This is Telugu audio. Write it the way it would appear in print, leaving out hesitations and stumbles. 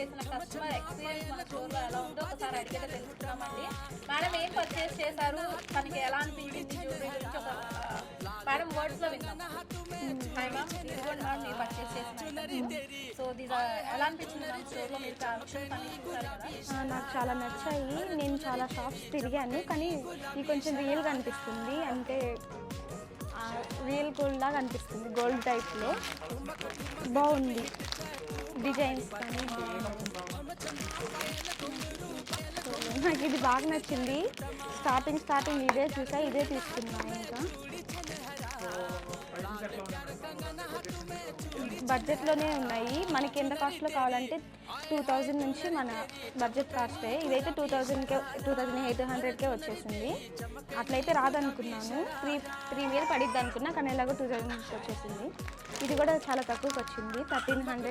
చేసిన కస్టమర్ ఎక్స్పీరియన్స్ మన స్టోర్లో ఎలా ఉందో ఒకసారి అడిగితే తెలుసుకున్నామండి. మేడం ఏం పర్చేస్ చేశారు, తనకి ఎలా అనిపించింది జ్యువెలరీ గురించి ఒక మేడం వర్డ్స్లో విందాం. హాయ్ మ్యామ్, ఇదిగోండి మ్యామ్ మీరు పర్చేస్ చేసిన సో ఎలా అనిపించింది మ్యామ్ స్టోర్లో మీరు కలెక్షన్స్ అన్ని చూసారు కదా? నాకు చాలా నచ్చాయి. నేను చాలా షాప్స్ తిరిగాను, కానీ ఇది కొంచెం రియల్గా అనిపిస్తుంది. అంటే రియల్ గోల్డ్ లాగా అనిపిస్తుంది, గోల్డ్ టైప్లో బాగుంది డిజైన్స్ కానీ. నాకు ఇది బాగా నచ్చింది. స్టార్టింగ్ ఇదే చూసా, ఇదే తీసుకున్నాను. ఇంకా బడ్జెట్లోనే ఉన్నాయి. మనకి ఎంత కాస్ట్లో కావాలంటే 2000 నుంచి మన బడ్జెట్ కాస్టే. ఇదైతే 2800కే వచ్చేసింది. అట్లయితే రాదనుకున్నాను, 3000 పడిద్ది అనుకున్నా, కానీ ఎలాగో 2000 నుంచి వచ్చేసింది. ఇది కూడా చాలా తక్కువకి వచ్చింది, 1300